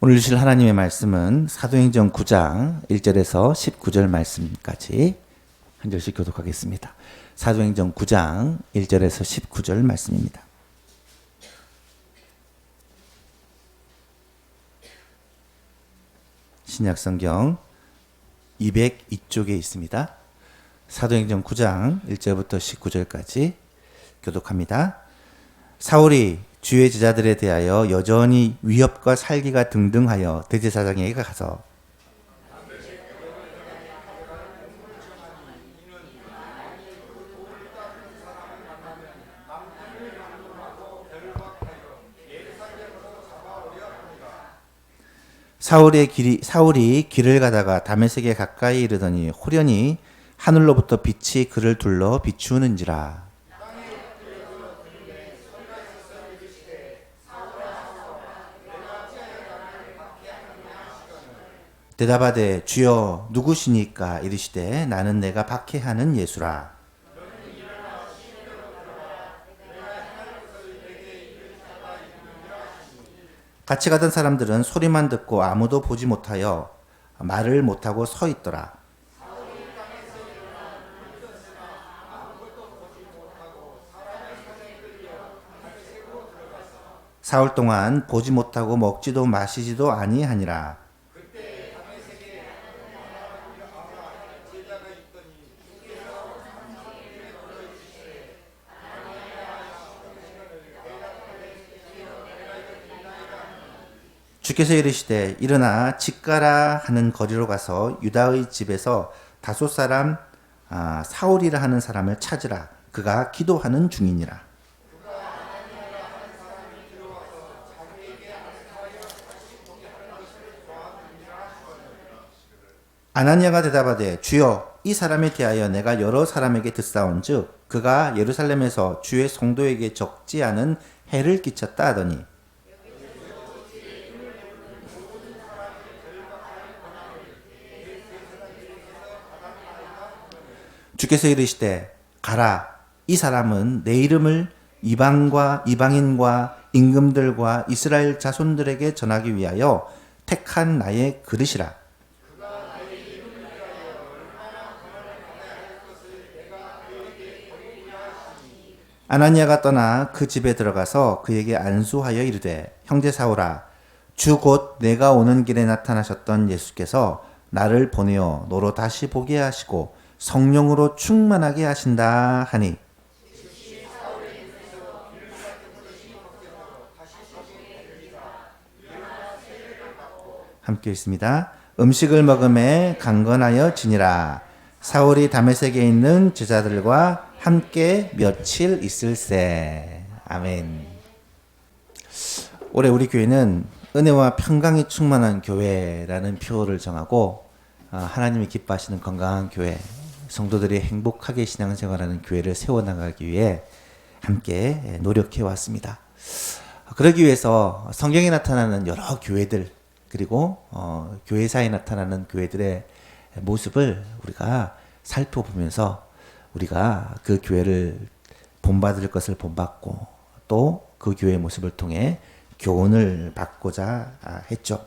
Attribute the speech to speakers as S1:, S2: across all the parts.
S1: 오늘 주실 하나님의 말씀은 사도행전 9장 1절에서 19절 말씀까지 한 절씩 교독하겠습니다. 사도행전 9장 1절에서 19절 말씀입니다. 신약성경 202쪽에 있습니다. 사도행전 9장 1절부터 19절까지 교독합니다. 사울이 주의 제자들에 대하여 여전히 위협과 살기가 등등하여 대제사장에게 가서 사울이 길을 가다가 다메섹에 가까이 이르더니 호련히 하늘로부터 빛이 그를 둘러 비추는지라. 대답하되 주여 누구시니까 이르시되 나는 내가 박해하는 예수라. 같이 가던 사람들은 소리만 듣고 아무도 보지 못하여 말을 못하고 서 있더라. 사흘 동안 보지 못하고 먹지도 마시지도 아니하니라. 주께서 이르시되 일어나 집 가라 하는 거리로 가서 유다의 집에서 다소 사람 사울이라 하는 사람을 찾으라. 그가 기도하는 중이니라. 아나니아가 대답하되 주여 이 사람에 대하여 내가 여러 사람에게 듣사온즉 그가 예루살렘에서 주의 성도에게 적지 않은 해를 끼쳤다 하더니 주께서 이르시되 가라. 이 사람은 내 이름을 이방인과 임금들과 이스라엘 자손들에게 전하기 위하여 택한 나의 그릇이라. 아나니아가 떠나 그 집에 들어가서 그에게 안수하여 이르되 형제 사울아 주 곧 내가 오는 길에 나타나셨던 예수께서 나를 보내어 너로 다시 보게 하시고 성령으로 충만하게 하신다 하니 함께 있습니다. 음식을 먹음에 강건하여 지니라. 사울이 다메섹에 있는 제자들과 함께 며칠 있을세. 아멘. 올해 우리 교회는 은혜와 평강이 충만한 교회라는 표어를 정하고 하나님이 기뻐하시는 건강한 교회, 성도들이 행복하게 신앙생활하는 교회를 세워나가기 위해 함께 노력해 왔습니다. 그러기 위해서 성경에 나타나는 여러 교회들 그리고 교회사에 나타나는 교회들의 모습을 우리가 살펴보면서 우리가 그 교회를 본받을 것을 본받고 또 그 교회의 모습을 통해 교훈을 받고자 했죠.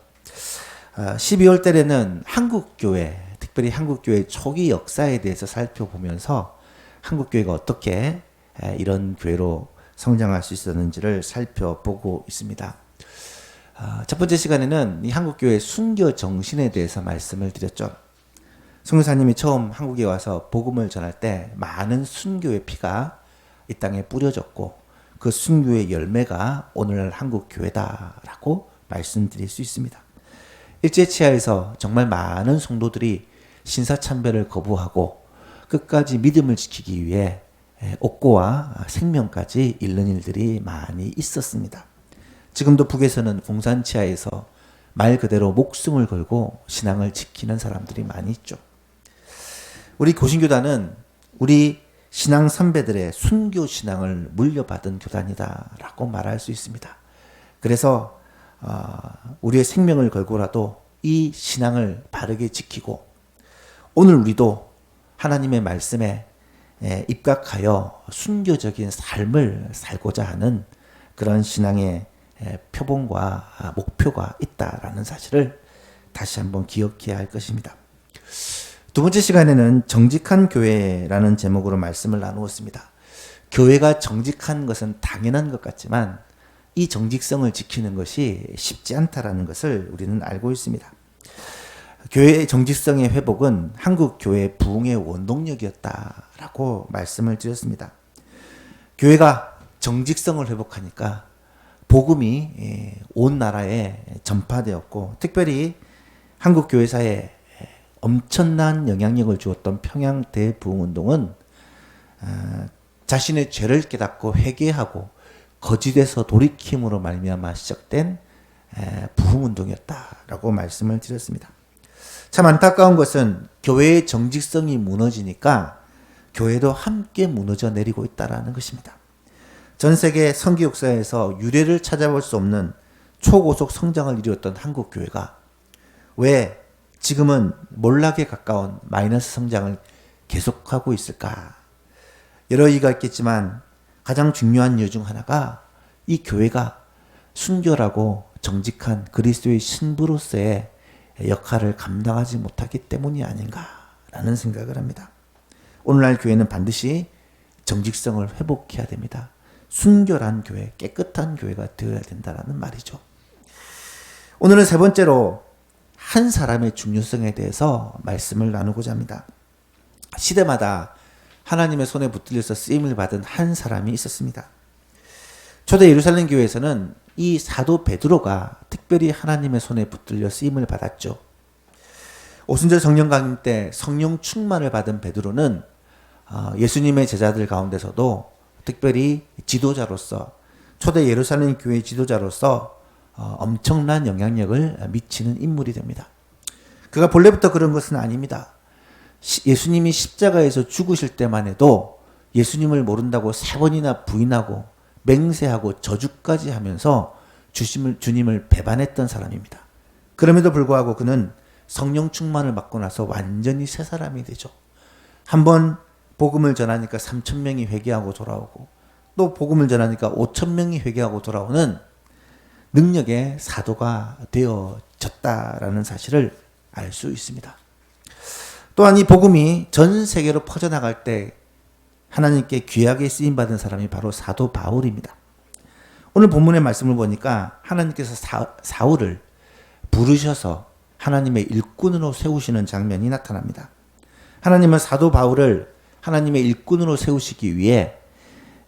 S1: 12월 달에는 한국교회, 특별히 한국교회 초기 역사에 대해서 살펴보면서 한국교회가 어떻게 이런 교회로 성장할 수 있었는지를 살펴보고 있습니다. 첫 번째 시간에는 이 한국교회 순교 정신에 대해서 말씀을 드렸죠. 선교사님이 처음 한국에 와서 복음을 전할 때 많은 순교의 피가 이 땅에 뿌려졌고 그 순교의 열매가 오늘날 한국교회다라고 말씀드릴 수 있습니다. 일제치하에서 정말 많은 성도들이 신사참배를 거부하고 끝까지 믿음을 지키기 위해 옥고와 생명까지 잃는 일들이 많이 있었습니다. 지금도 북에서는 공산치하에서 말 그대로 목숨을 걸고 신앙을 지키는 사람들이 많이 있죠. 우리 고신교단은 우리 신앙 선배들의 순교 신앙을 물려받은 교단이다라고 말할 수 있습니다. 그래서 우리의 생명을 걸고라도 이 신앙을 바르게 지키고 오늘 우리도 하나님의 말씀에 입각하여 순교적인 삶을 살고자 하는 그런 신앙의 표본과 목표가 있다라는 사실을 다시 한번 기억해야 할 것입니다. 두 번째 시간에는 정직한 교회라는 제목으로 말씀을 나누었습니다. 교회가 정직한 것은 당연한 것 같지만 이 정직성을 지키는 것이 쉽지 않다라는 것을 우리는 알고 있습니다. 교회의 정직성의 회복은 한국 교회 부흥의 원동력이었다라고 말씀을 드렸습니다. 교회가 정직성을 회복하니까 복음이 온 나라에 전파되었고, 특별히 한국 교회사에 엄청난 영향력을 주었던 평양 대부흥운동은 자신의 죄를 깨닫고 회개하고 거짓에서 돌이킴으로 말미암아 시작된 부흥운동이었다라고 말씀을 드렸습니다. 참 안타까운 것은 교회의 정직성이 무너지니까 교회도 함께 무너져 내리고 있다는 것입니다. 전 세계 선교 역사에서 유례를 찾아볼 수 없는 초고속 성장을 이루었던 한국 교회가 왜 지금은 몰락에 가까운 마이너스 성장을 계속하고 있을까? 여러 이유가 있겠지만 가장 중요한 이유 중 하나가 이 교회가 순결하고 정직한 그리스도의 신부로서의 역할을 감당하지 못하기 때문이 아닌가라는 생각을 합니다. 오늘날 교회는 반드시 정직성을 회복해야 됩니다. 순결한 교회, 깨끗한 교회가 되어야 된다는 말이죠. 오늘은 세 번째로 한 사람의 중요성에 대해서 말씀을 나누고자 합니다. 시대마다 하나님의 손에 붙들려서 쓰임을 받은 한 사람이 있었습니다. 초대 예루살렘 교회에서는 이 사도 베드로가 특별히 하나님의 손에 붙들려 쓰임을 받았죠. 오순절 성령 강림 때 성령 충만을 받은 베드로는 예수님의 제자들 가운데서도 특별히 지도자로서, 초대 예루살렘 교회 지도자로서 엄청난 영향력을 미치는 인물이 됩니다. 그가 본래부터 그런 것은 아닙니다. 예수님이 십자가에서 죽으실 때만 해도 예수님을 모른다고 3번이나 부인하고 맹세하고 저주까지 하면서 주님을 배반했던 사람입니다. 그럼에도 불구하고 그는 성령 충만을 받고 나서 완전히 새 사람이 되죠. 한번 복음을 전하니까 3,000명이 회개하고 돌아오고, 또 복음을 전하니까 5,000명이 회개하고 돌아오는 능력의 사도가 되어졌다라는 사실을 알 수 있습니다. 또한 이 복음이 전 세계로 퍼져나갈 때 하나님께 귀하게 쓰임받은 사람이 바로 사도 바울입니다. 오늘 본문의 말씀을 보니까 하나님께서 사울을 부르셔서 하나님의 일꾼으로 세우시는 장면이 나타납니다. 하나님은 사도 바울을 하나님의 일꾼으로 세우시기 위해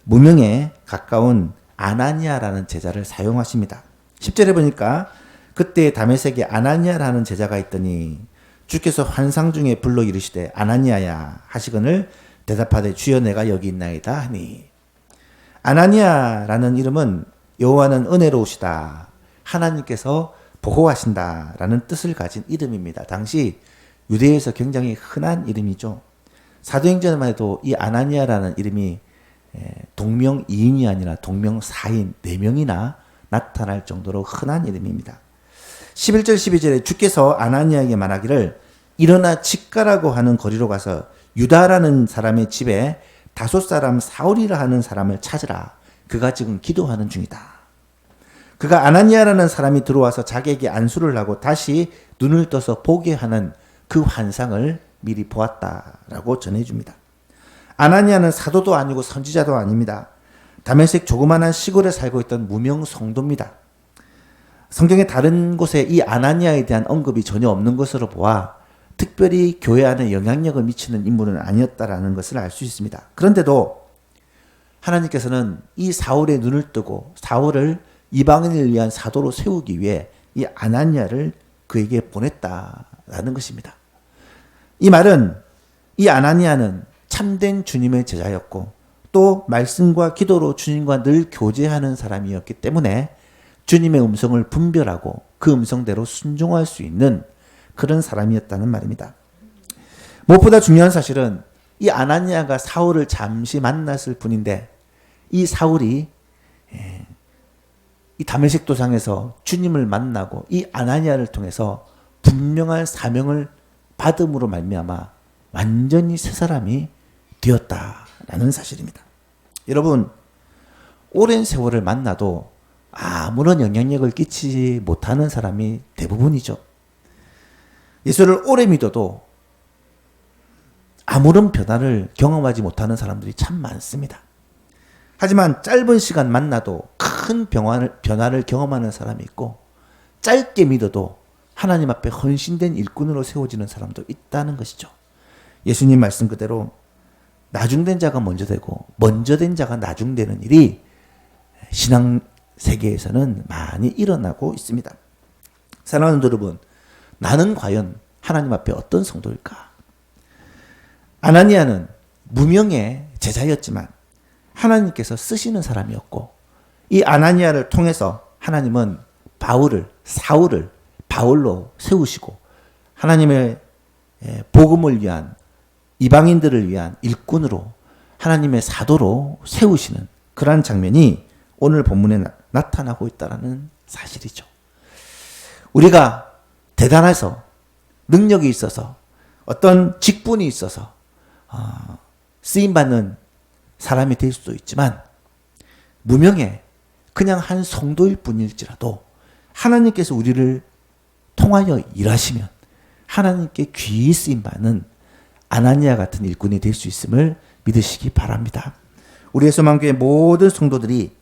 S1: 무명에 가까운 아나니아라는 제자를 사용하십니다. 10절에 보니까 그때 다메섹에 아나니아라는 제자가 있더니 주께서 환상 중에 불러 이르시되 아나니아야 하시거늘 대답하되 주여 내가 여기 있나이다 하니, 아나니아라는 이름은 여호와는 은혜로우시다, 하나님께서 보호하신다라는 뜻을 가진 이름입니다. 당시 유대에서 굉장히 흔한 이름이죠. 사도행전만 해도 이 아나니아라는 이름이 동명이인이 아니라 동명사인 4명이나 나타날 정도로 흔한 이름입니다. 11절 12절에 주께서 아나니아에게 말하기를 일어나 직가라고 하는 거리로 가서 유다라는 사람의 집에 5 사람 사울이라 하는 사람을 찾으라. 그가 지금 기도하는 중이다. 그가 아나니아라는 사람이 들어와서 자기에게 안수를 하고 다시 눈을 떠서 보게 하는 그 환상을 미리 보았다라고 전해줍니다. 아나니아는 사도도 아니고 선지자도 아닙니다. 다메섹 조그만한 시골에 살고 있던 무명 성도입니다. 성경의 다른 곳에 이 아나니아에 대한 언급이 전혀 없는 것으로 보아 특별히 교회 안에 영향력을 미치는 인물은 아니었다라는 것을 알 수 있습니다. 그런데도 하나님께서는 이 사울의 눈을 뜨고 사울을 이방인을 위한 사도로 세우기 위해 이 아나니아를 그에게 보냈다라는 것입니다. 이 말은 이 아나니아는 참된 주님의 제자였고 또 말씀과 기도로 주님과 늘 교제하는 사람이었기 때문에 주님의 음성을 분별하고 그 음성대로 순종할 수 있는 그런 사람이었다는 말입니다. 무엇보다 중요한 사실은 이 아나니아가 사울을 잠시 만났을 뿐인데 이 사울이 이 다메섹 도상에서 주님을 만나고 이 아나니아를 통해서 분명한 사명을 받음으로 말미암아 완전히 새 사람이 되었다라는 사실입니다. 여러분, 오랜 세월을 만나도 아무런 영향력을 끼치지 못하는 사람이 대부분이죠. 예수를 오래 믿어도 아무런 변화를 경험하지 못하는 사람들이 참 많습니다. 하지만 짧은 시간 만나도 큰 변화를 경험하는 사람이 있고, 짧게 믿어도 하나님 앞에 헌신된 일꾼으로 세워지는 사람도 있다는 것이죠. 예수님 말씀 그대로 나중된 자가 먼저 되고 먼저 된 자가 나중되는 일이 신앙 세계에서는 많이 일어나고 있습니다. 사랑하는 여러분, 나는 과연 하나님 앞에 어떤 성도일까? 아나니아는 무명의 제자였지만 하나님께서 쓰시는 사람이었고, 이 아나니아를 통해서 하나님은 사울을 바울로 세우시고 하나님의 복음을 위한, 이방인들을 위한 일꾼으로, 하나님의 사도로 세우시는 그러한 장면이 오늘 본문에 나타나고 있다는 사실이죠. 우리가 대단해서, 능력이 있어서, 어떤 직분이 있어서 쓰임받는 사람이 될 수도 있지만, 무명의 그냥 한 성도일 뿐일지라도 하나님께서 우리를 통하여 일하시면 하나님께 귀히 쓰임받는 아나니아 같은 일꾼이 될 수 있음을 믿으시기 바랍니다. 우리의 소망교회 모든 성도들이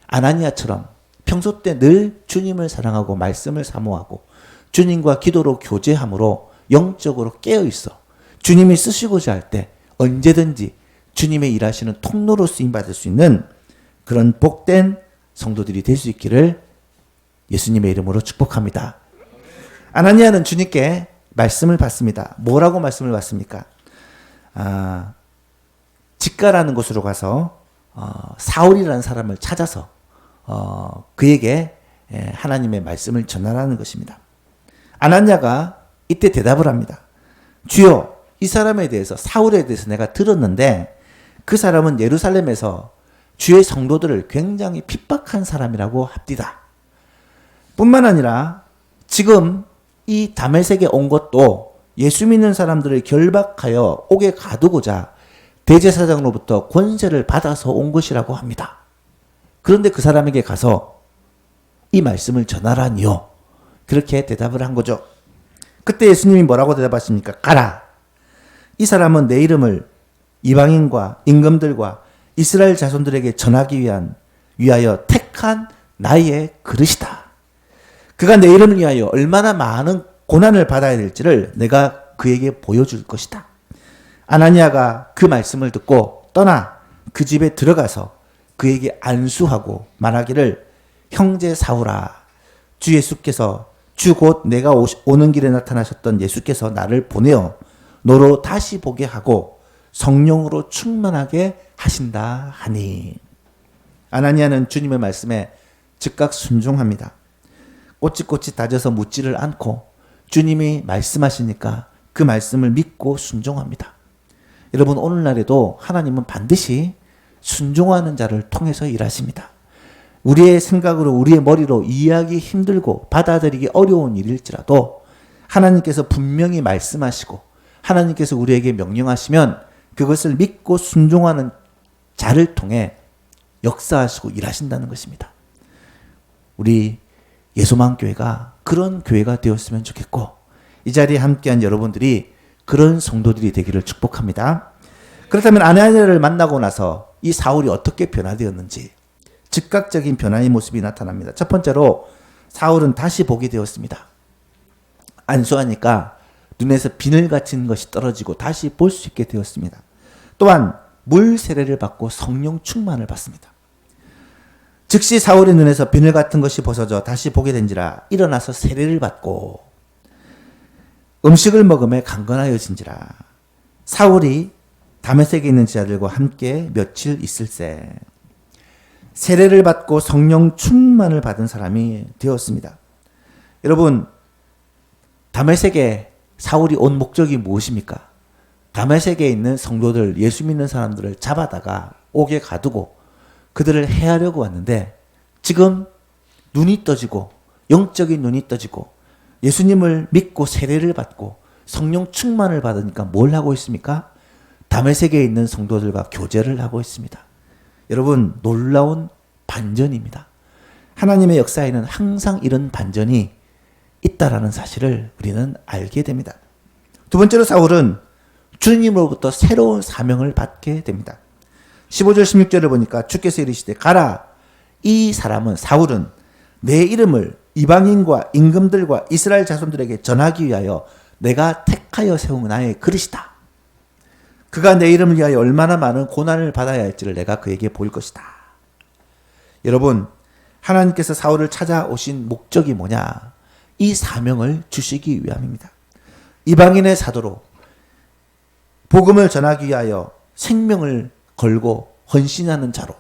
S1: 아나니아처럼 평소 때 늘 주님을 사랑하고 말씀을 사모하고 주님과 기도로 교제함으로 영적으로 깨어있어 주님이 쓰시고자 할 때 언제든지 주님의 일하시는 통로로 쓰임받을 수 있는 그런 복된 성도들이 될 수 있기를 예수님의 이름으로 축복합니다. 아나니아는 주님께 말씀을 받습니다. 뭐라고 말씀을 받습니까? 직가라는 곳으로 가서 사울이라는 사람을 찾아서 그에게 하나님의 말씀을 전하라는 것입니다. 아나니아가 이때 대답을 합니다. 주여, 이 사람에 대해서, 사울에 대해서 내가 들었는데 그 사람은 예루살렘에서 주의 성도들을 굉장히 핍박한 사람이라고 합디다. 뿐만 아니라 지금 이 다메섹에 온 것도 예수 믿는 사람들을 결박하여 옥에 가두고자 대제사장으로부터 권세를 받아서 온 것이라고 합니다. 그런데 그 사람에게 가서 이 말씀을 전하라니요. 그렇게 대답을 한 거죠. 그때 예수님이 뭐라고 대답하십니까? 가라. 이 사람은 내 이름을 이방인과 임금들과 이스라엘 자손들에게 전하기 위하여 택한 나의 그릇이다. 그가 내 이름을 위하여 얼마나 많은 고난을 받아야 될지를 내가 그에게 보여줄 것이다. 아나니아가 그 말씀을 듣고 떠나 그 집에 들어가서 그에게 안수하고 말하기를, 형제 사울아, 주 예수께서, 주 곧 내가 오는 길에 나타나셨던 예수께서 나를 보내어 너로 다시 보게 하고 성령으로 충만하게 하신다 하니. 아나니아는 주님의 말씀에 즉각 순종합니다. 꼬치꼬치 다져서 묻지를 않고 주님이 말씀하시니까 그 말씀을 믿고 순종합니다. 여러분, 오늘날에도 하나님은 반드시 순종하는 자를 통해서 일하십니다. 우리의 생각으로, 우리의 머리로 이해하기 힘들고 받아들이기 어려운 일일지라도 하나님께서 분명히 말씀하시고 하나님께서 우리에게 명령하시면 그것을 믿고 순종하는 자를 통해 역사하시고 일하신다는 것입니다. 우리 예소망교회가 그런 교회가 되었으면 좋겠고, 이 자리에 함께한 여러분들이 그런 성도들이 되기를 축복합니다. 그렇다면 아나니아를 만나고 나서 이 사울이 어떻게 변화되었는지 즉각적인 변화의 모습이 나타납니다. 첫 번째로 사울은 다시 보게 되었습니다. 안수하니까 눈에서 비늘 같은 것이 떨어지고 다시 볼 수 있게 되었습니다. 또한 물 세례를 받고 성령 충만을 받습니다. 즉시 사울의 눈에서 비늘 같은 것이 벗어져 다시 보게 된지라 일어나서 세례를 받고 음식을 먹음에 강건하여진지라. 사울이 다메섹에 있는 제자들과 함께 며칠 있을새 세례를 받고 성령 충만을 받은 사람이 되었습니다. 여러분, 다메섹에 사울이 온 목적이 무엇입니까? 다메섹에 있는 성도들, 예수 믿는 사람들을 잡아다가 옥에 가두고 그들을 해하려고 왔는데, 지금 눈이 떠지고 영적인 눈이 떠지고 예수님을 믿고 세례를 받고 성령 충만을 받으니까 뭘 하고 있습니까? 다메섹에 있는 성도들과 교제를 하고 있습니다. 여러분, 놀라운 반전입니다. 하나님의 역사에는 항상 이런 반전이 있다라는 사실을 우리는 알게 됩니다. 두 번째로 사울은 주님으로부터 새로운 사명을 받게 됩니다. 15절 16절을 보니까 주께서 이르시되 가라, 이 사람은 사울은 내 이름을 이방인과 임금들과 이스라엘 자손들에게 전하기 위하여 내가 택하여 세운 나의 그릇이다. 그가 내 이름을 위하여 얼마나 많은 고난을 받아야 할지를 내가 그에게 보일 것이다. 여러분, 하나님께서 사울을 찾아오신 목적이 뭐냐? 이 사명을 주시기 위함입니다. 이방인의 사도로 복음을 전하기 위하여 생명을 걸고 헌신하는 자로,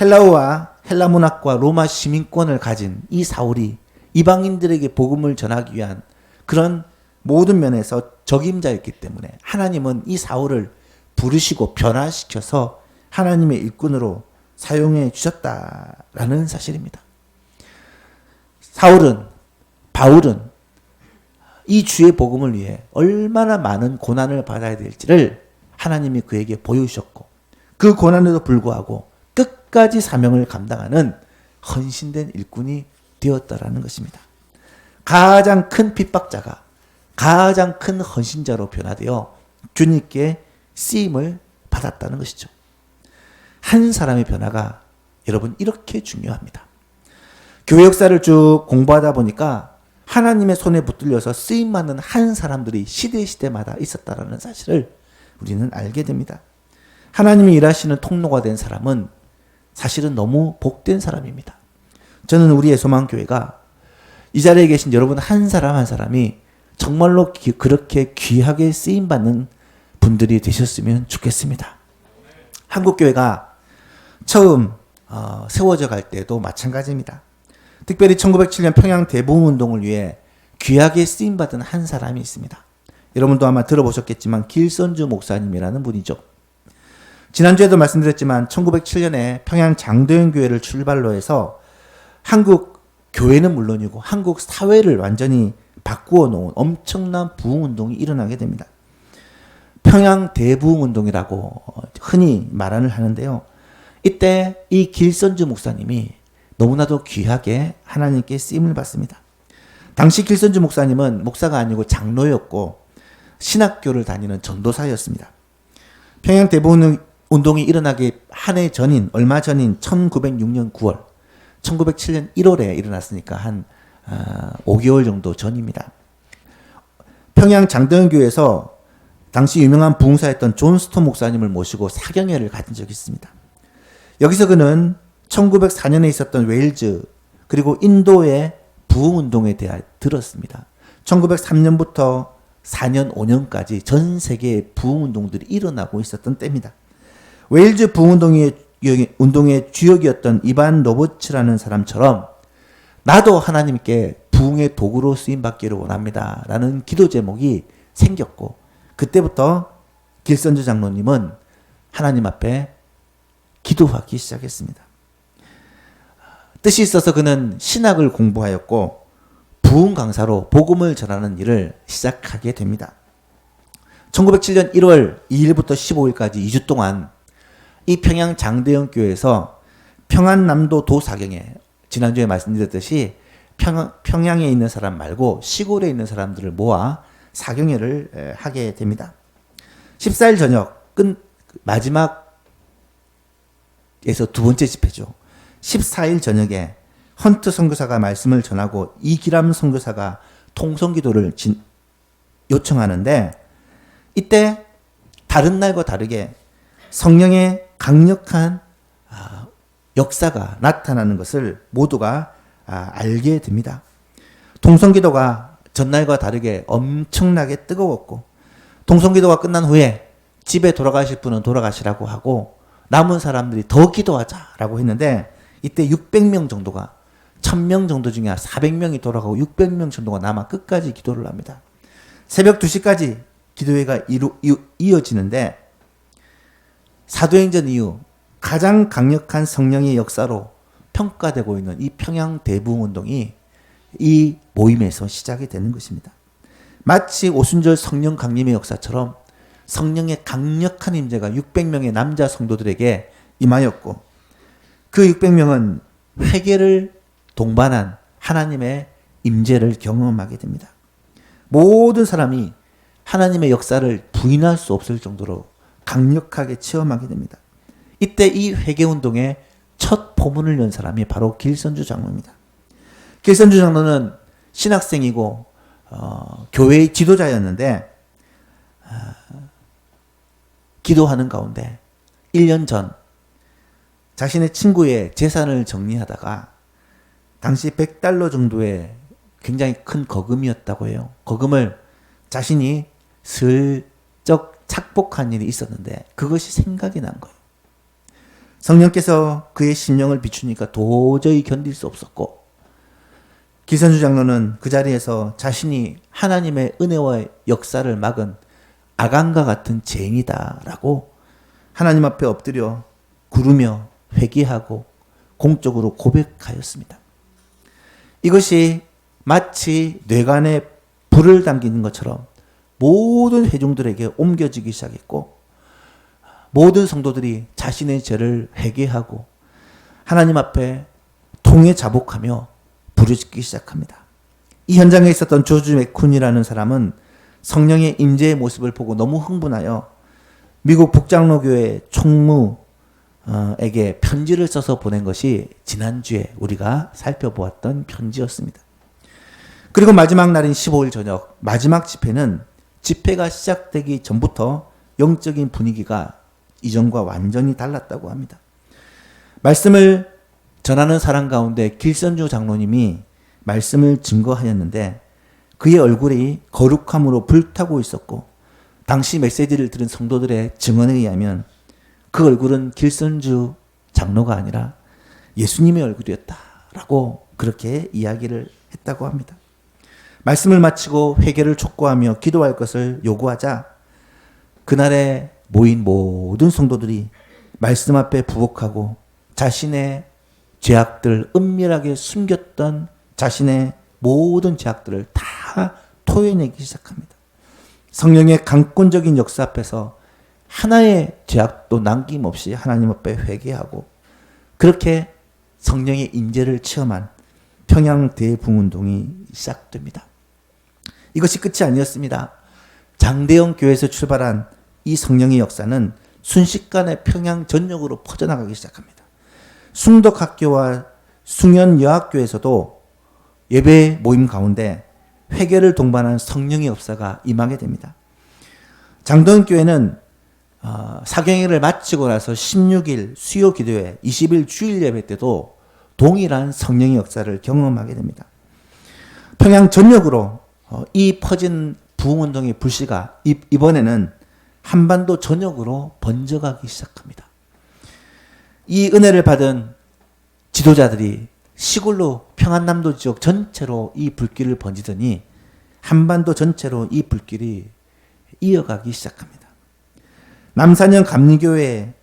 S1: 헬라어와 헬라 문학과 로마 시민권을 가진 이 사울이 이방인들에게 복음을 전하기 위한 그런 모든 면에서 적임자였기 때문에 하나님은 이 사울을 부르시고 변화시켜서 하나님의 일꾼으로 사용해 주셨다라는 사실입니다. 바울은 이 주의 복음을 위해 얼마나 많은 고난을 받아야 될지를 하나님이 그에게 보여주셨고, 그 고난에도 불구하고 끝까지 사명을 감당하는 헌신된 일꾼이 되었다라는 것입니다. 가장 큰 핍박자가 가장 큰 헌신자로 변화되어 주님께 쓰임을 받았다는 것이죠. 한 사람의 변화가 여러분 이렇게 중요합니다. 교회 역사를 쭉 공부하다 보니까 하나님의 손에 붙들려서 쓰임받는 한 사람들이 시대마다 있었다는 사실을 우리는 알게 됩니다. 하나님이 일하시는 통로가 된 사람은 사실은 너무 복된 사람입니다. 저는 우리의 소망교회가 이 자리에 계신 여러분 한 사람 한 사람이 정말로 그렇게 귀하게 쓰임받는 분들이 되셨으면 좋겠습니다. 한국교회가 처음 세워져 갈 때도 마찬가지입니다. 특별히 1907년 평양 대부흥운동을 위해 귀하게 쓰임받은 한 사람이 있습니다. 여러분도 아마 들어보셨겠지만 길선주 목사님이라는 분이죠. 지난주에도 말씀드렸지만 1907년에 평양 장도연 교회를 출발로 해서 한국 교회는 물론이고 한국 사회를 완전히 바꾸어 놓은 엄청난 부흥운동이 일어나게 됩니다. 평양 대부흥운동이라고 흔히 말을 하는데요. 이때 이 길선주 목사님이 너무나도 귀하게 하나님께 쓰임을 받습니다. 당시 길선주 목사님은 목사가 아니고 장로였고 신학교를 다니는 전도사였습니다. 평양 대부흥운동이 일어나기 한 해 전인, 얼마 전인 1906년 9월, 1907년 1월에 일어났으니까 한 5개월 정도 전입니다. 평양 장도연교에서 당시 유명한 부흥사였던 존 스톤 목사님을 모시고 사경회를 가진 적이 있습니다. 여기서 그는 1904년에 있었던 웨일즈 그리고 인도의 부흥운동에 대해 들었습니다. 1903년부터 4년, 5년까지 전 세계의 부흥운동들이 일어나고 있었던 때입니다. 웨일즈 부흥운동의 주역이었던 이반 로버츠라는 사람처럼 나도 하나님께 부흥의 도구로 쓰임받기를 원합니다. 라는 기도 제목이 생겼고, 그때부터 길선주 장로님은 하나님 앞에 기도하기 시작했습니다. 뜻이 있어서 그는 신학을 공부하였고 부흥 강사로 복음을 전하는 일을 시작하게 됩니다. 1907년 1월 2일부터 15일까지 2주 동안 이 평양 장대영 교회에서 평안남도 도사경에, 지난주에 말씀드렸듯이 평양에 있는 사람 말고 시골에 있는 사람들을 모아 사경회를 하게 됩니다. 14일 저녁 마지막에서 두 번째 집회죠. 14일 저녁에 헌트 선교사가 말씀을 전하고 이기람 선교사가 통성기도를 요청하는데, 이때 다른 날과 다르게 성령의 강력한 역사가 나타나는 것을 모두가 알게 됩니다. 통성기도가 전날과 다르게 엄청나게 뜨거웠고, 통성기도가 끝난 후에 집에 돌아가실 분은 돌아가시라고 하고 남은 사람들이 더 기도하자라고 했는데, 이때 600명 정도가 1000명 정도 중에 400명이 돌아가고 600명 정도가 남아 끝까지 기도를 합니다. 새벽 2시까지 기도회가 이어지는데, 사도행전 이후 가장 강력한 성령의 역사로 평가되고 있는 이 평양 대부흥운동이 이 모임에서 시작이 되는 것입니다. 마치 오순절 성령 강림의 역사처럼 성령의 강력한 임재가 600명의 남자 성도들에게 임하였고, 그 600명은 회개를 동반한 하나님의 임재를 경험하게 됩니다. 모든 사람이 하나님의 역사를 부인할 수 없을 정도로 강력하게 체험하게 됩니다. 이때 이 회개운동의 첫 포문을 연 사람이 바로 길선주 장로입니다. 길선주 장로는 신학생이고 교회의 지도자였는데 기도하는 가운데 1년 전 자신의 친구의 재산을 정리하다가 당시 100달러 정도의 굉장히 큰 거금이었다고 해요. 거금을 자신이 슬쩍 착복한 일이 있었는데 그것이 생각이 난 거예요. 성령께서 그의 심령을 비추니까 도저히 견딜 수 없었고 길선주 장로는 그 자리에서 자신이 하나님의 은혜와 역사를 막은 아간과 같은 죄인이다라고 하나님 앞에 엎드려 구르며 회개하고 공적으로 고백하였습니다. 이것이 마치 뇌관에 불을 당기는 것처럼 모든 회중들에게 옮겨지기 시작했고 모든 성도들이 자신의 죄를 회개하고 하나님 앞에 통회 자복하며 부르짖기 시작합니다. 이 현장에 있었던 조지 맥쿤이라는 사람은 성령의 임재의 모습을 보고 너무 흥분하여 미국 북장로교회 총무에게 편지를 써서 보낸 것이 지난주에 우리가 살펴보았던 편지였습니다. 그리고 마지막 날인 15일 저녁 마지막 집회는 집회가 시작되기 전부터 영적인 분위기가 이전과 완전히 달랐다고 합니다. 말씀을 전하는 사람 가운데 길선주 장로님이 말씀을 증거하였는데 그의 얼굴이 거룩함으로 불타고 있었고 당시 메시지를 들은 성도들의 증언에 의하면 그 얼굴은 길선주 장로가 아니라 예수님의 얼굴이었다라고 그렇게 이야기를 했다고 합니다. 말씀을 마치고 회개를 촉구하며 기도할 것을 요구하자 그날에 모인 모든 성도들이 말씀 앞에 부복하고 자신의 죄악들, 은밀하게 숨겼던 자신의 모든 죄악들을 다 토해내기 시작합니다. 성령의 강권적인 역사 앞에서 하나의 죄악도 남김없이 하나님 앞에 회개하고 그렇게 성령의 임재를 체험한 평양 대붕운동이 시작됩니다. 이것이 끝이 아니었습니다. 장대영 교회에서 출발한 이 성령의 역사는 순식간에 평양 전역으로 퍼져나가기 시작합니다. 숭덕학교와 숭연여학교에서도 예배 모임 가운데 회개를 동반한 성령의 역사가 임하게 됩니다. 장동교회는 사경회를 마치고 나서 16일 수요 기도회, 20일 주일 예배 때도 동일한 성령의 역사를 경험하게 됩니다. 평양 전역으로 이 퍼진 부흥운동의 불씨가 이번에는 한반도 전역으로 번져가기 시작합니다. 이 은혜를 받은 지도자들이 시골로 평안남도 지역 전체로 이 불길을 번지더니 한반도 전체로 이 불길이 이어가기 시작합니다. 남산형 감리교회에도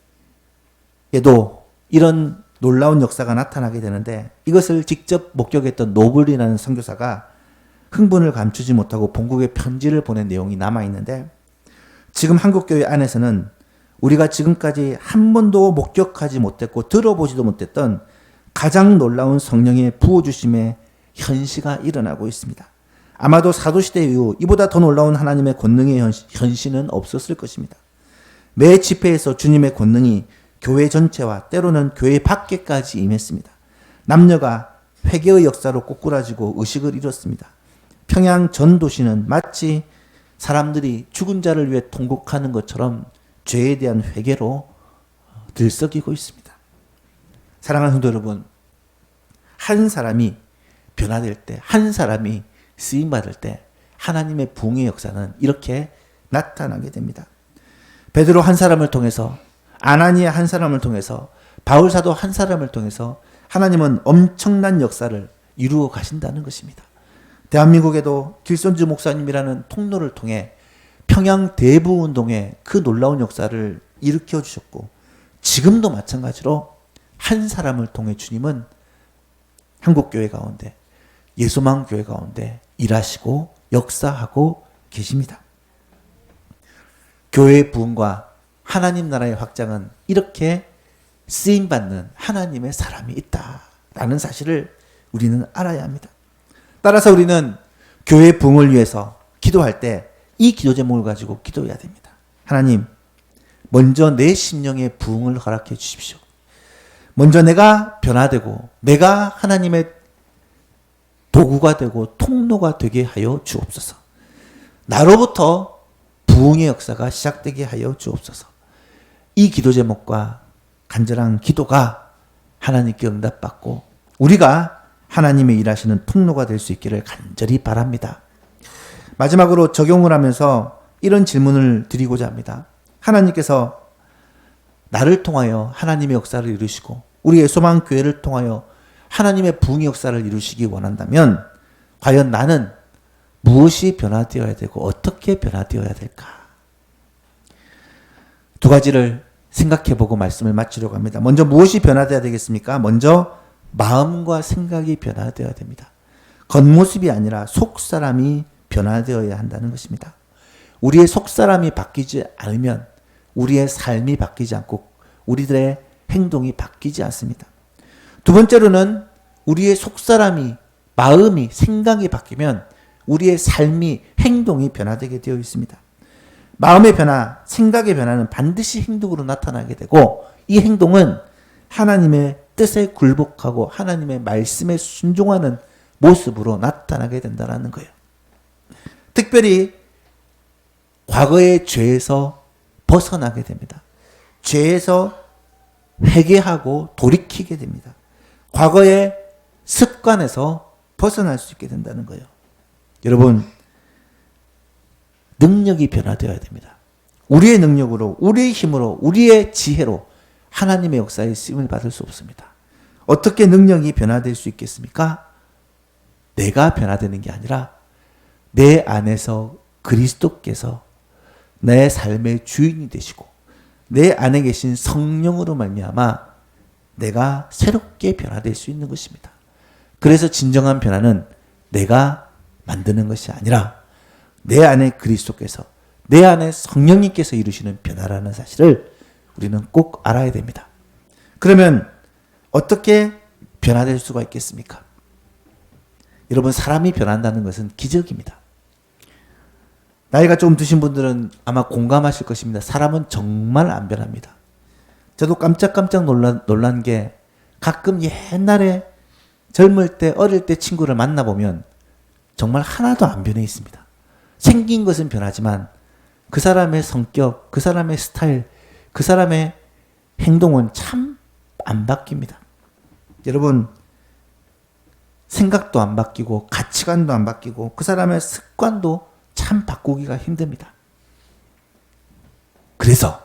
S1: 이런 놀라운 역사가 나타나게 되는데 이것을 직접 목격했던 노블이라는 선교사가 흥분을 감추지 못하고 본국에 편지를 보낸 내용이 남아있는데 지금 한국교회 안에서는 우리가 지금까지 한 번도 목격하지 못했고 들어보지도 못했던 가장 놀라운 성령의 부어주심의 현시가 일어나고 있습니다. 아마도 사도시대 이후 이보다 더 놀라운 하나님의 권능의 현시는 없었을 것입니다. 매 집회에서 주님의 권능이 교회 전체와 때로는 교회 밖에까지 임했습니다. 남녀가 회개의 역사로 꼬꾸라지고 의식을 잃었습니다. 평양 전 도시는 마치 사람들이 죽은 자를 위해 통곡하는 것처럼 죄에 대한 회개로 들썩이고 있습니다. 사랑하는 성도 여러분, 한 사람이 변화될 때, 한 사람이 쓰임받을 때 하나님의 부흥의 역사는 이렇게 나타나게 됩니다. 베드로 한 사람을 통해서, 아나니아 한 사람을 통해서, 바울 사도 한 사람을 통해서 하나님은 엄청난 역사를 이루어 가신다는 것입니다. 대한민국에도 길선주 목사님이라는 통로를 통해 평양 대부운동의 그 놀라운 역사를 일으켜 주셨고 지금도 마찬가지로 한 사람을 통해 주님은 한국교회 가운데 예수만교회 가운데 일하시고 역사하고 계십니다. 교회의 부흥과 하나님 나라의 확장은 이렇게 쓰임받는 하나님의 사람이 있다. 라는 사실을 우리는 알아야 합니다. 따라서 우리는 교회 부흥을 위해서 기도할 때 이 기도 제목을 가지고 기도해야 됩니다. 하나님, 먼저 내 심령의 부흥을 허락해 주십시오. 먼저 내가 변화되고 내가 하나님의 도구가 되고 통로가 되게 하여 주옵소서. 나로부터 부흥의 역사가 시작되게 하여 주옵소서. 이 기도 제목과 간절한 기도가 하나님께 응답받고 우리가 하나님의 일하시는 통로가 될 수 있기를 간절히 바랍니다. 마지막으로 적용을 하면서 이런 질문을 드리고자 합니다. 하나님께서 나를 통하여 하나님의 역사를 이루시고 우리의 소망교회를 통하여 하나님의 부흥의 역사를 이루시기 원한다면 과연 나는 무엇이 변화되어야 되고 어떻게 변화되어야 될까? 두 가지를 생각해보고 말씀을 마치려고 합니다. 먼저 무엇이 변화되어야 되겠습니까? 먼저 마음과 생각이 변화되어야 됩니다. 겉모습이 아니라 속사람이 변화되어야 한다는 것입니다. 우리의 속사람이 바뀌지 않으면 우리의 삶이 바뀌지 않고 우리들의 행동이 바뀌지 않습니다. 두 번째로는 우리의 속사람이, 마음이, 생각이 바뀌면 우리의 삶이, 행동이 변화되게 되어 있습니다. 마음의 변화, 생각의 변화는 반드시 행동으로 나타나게 되고 이 행동은 하나님의 뜻에 굴복하고 하나님의 말씀에 순종하는 모습으로 나타나게 된다는 거예요. 특별히 과거의 죄에서 벗어나게 됩니다. 죄에서 회개하고 돌이키게 됩니다. 과거의 습관에서 벗어날 수 있게 된다는 거예요. 여러분, 능력이 변화되어야 됩니다. 우리의 능력으로, 우리의 힘으로, 우리의 지혜로 하나님의 역사에 쓰임을 받을 수 없습니다. 어떻게 능력이 변화될 수 있겠습니까? 내가 변화되는 게 아니라 내 안에서 그리스도께서 내 삶의 주인이 되시고 내 안에 계신 성령으로 말미암아 내가 새롭게 변화될 수 있는 것입니다. 그래서 진정한 변화는 내가 만드는 것이 아니라 내 안에 그리스도께서, 내 안에 성령님께서 이루시는 변화라는 사실을 우리는 꼭 알아야 됩니다. 그러면 어떻게 변화될 수가 있겠습니까? 여러분, 사람이 변한다는 것은 기적입니다. 나이가 좀 드신 분들은 아마 공감하실 것입니다. 사람은 정말 안 변합니다. 저도 깜짝깜짝 놀란 게 가끔 옛날에 젊을 때, 어릴 때 친구를 만나보면 정말 하나도 안 변해 있습니다. 생긴 것은 변하지만 그 사람의 성격, 그 사람의 스타일, 그 사람의 행동은 참 안 바뀝니다. 여러분, 생각도 안 바뀌고 가치관도 안 바뀌고 그 사람의 습관도 참 바꾸기가 힘듭니다. 그래서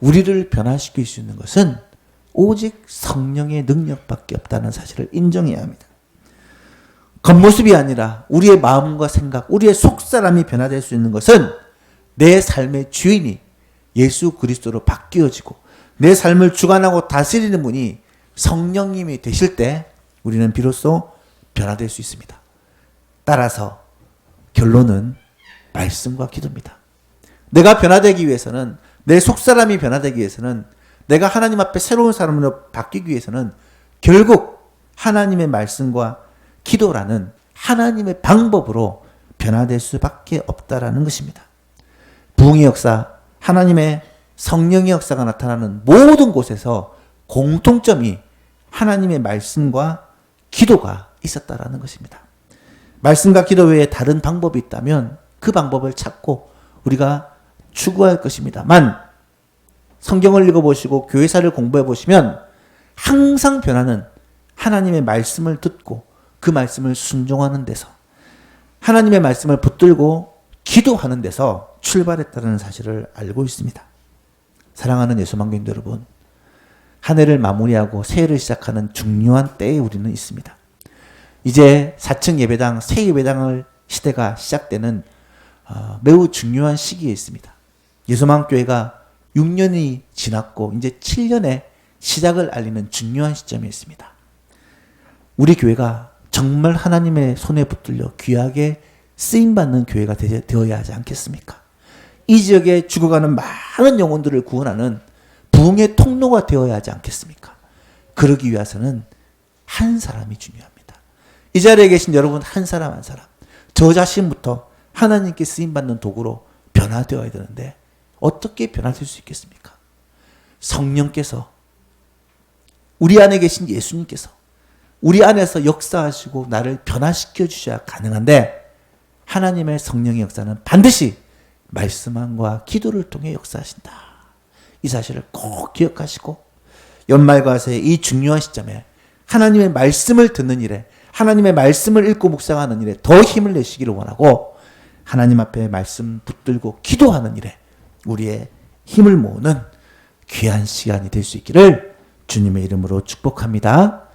S1: 우리를 변화시킬 수 있는 것은 오직 성령의 능력밖에 없다는 사실을 인정해야 합니다. 겉모습이 아니라 우리의 마음과 생각, 우리의 속사람이 변화될 수 있는 것은 내 삶의 주인이 예수 그리스도로 바뀌어지고 내 삶을 주관하고 다스리는 분이 성령님이 되실 때 우리는 비로소 변화될 수 있습니다. 따라서 결론은 말씀과 기도입니다. 내가 변화되기 위해서는, 내 속사람이 변화되기 위해서는, 내가 하나님 앞에 새로운 사람으로 바뀌기 위해서는 결국 하나님의 말씀과 기도라는 하나님의 방법으로 변화될 수밖에 없다라는 것입니다. 부흥의 역사, 하나님의 성령의 역사가 나타나는 모든 곳에서 공통점이 하나님의 말씀과 기도가 있었다라는 것입니다. 말씀과 기도 외에 다른 방법이 있다면 그 방법을 찾고 우리가 추구할 것입니다만, 성경을 읽어보시고 교회사를 공부해보시면 항상 변화는 하나님의 말씀을 듣고 그 말씀을 순종하는 데서, 하나님의 말씀을 붙들고 기도하는 데서 출발했다는 사실을 알고 있습니다. 사랑하는 예수만교인들 여러분, 한 해를 마무리하고 새해를 시작하는 중요한 때에 우리는 있습니다. 이제 4층 예배당, 새 예배당을 시대가 시작되는 매우 중요한 시기에 있습니다. 예수만교회가 6년이 지났고 이제 7년의 시작을 알리는 중요한 시점에 있습니다. 우리 교회가 정말 하나님의 손에 붙들려 귀하게 쓰임받는 교회가 되어야 하지 않겠습니까? 이 지역에 죽어가는 많은 영혼들을 구원하는 부흥의 통로가 되어야 하지 않겠습니까? 그러기 위해서는 한 사람이 중요합니다. 이 자리에 계신 여러분 한 사람 한 사람, 저 자신부터 하나님께 쓰임받는 도구로 변화되어야 되는데 어떻게 변화될 수 있겠습니까? 성령께서, 우리 안에 계신 예수님께서 우리 안에서 역사하시고 나를 변화시켜 주셔야 가능한데, 하나님의 성령의 역사는 반드시 말씀과 기도를 통해 역사하신다. 이 사실을 꼭 기억하시고 연말과 새해 이 중요한 시점에 하나님의 말씀을 듣는 일에, 하나님의 말씀을 읽고 묵상하는 일에 더 힘을 내시기를 원하고, 하나님 앞에 말씀 붙들고 기도하는 일에 우리의 힘을 모으는 귀한 시간이 될 수 있기를 주님의 이름으로 축복합니다.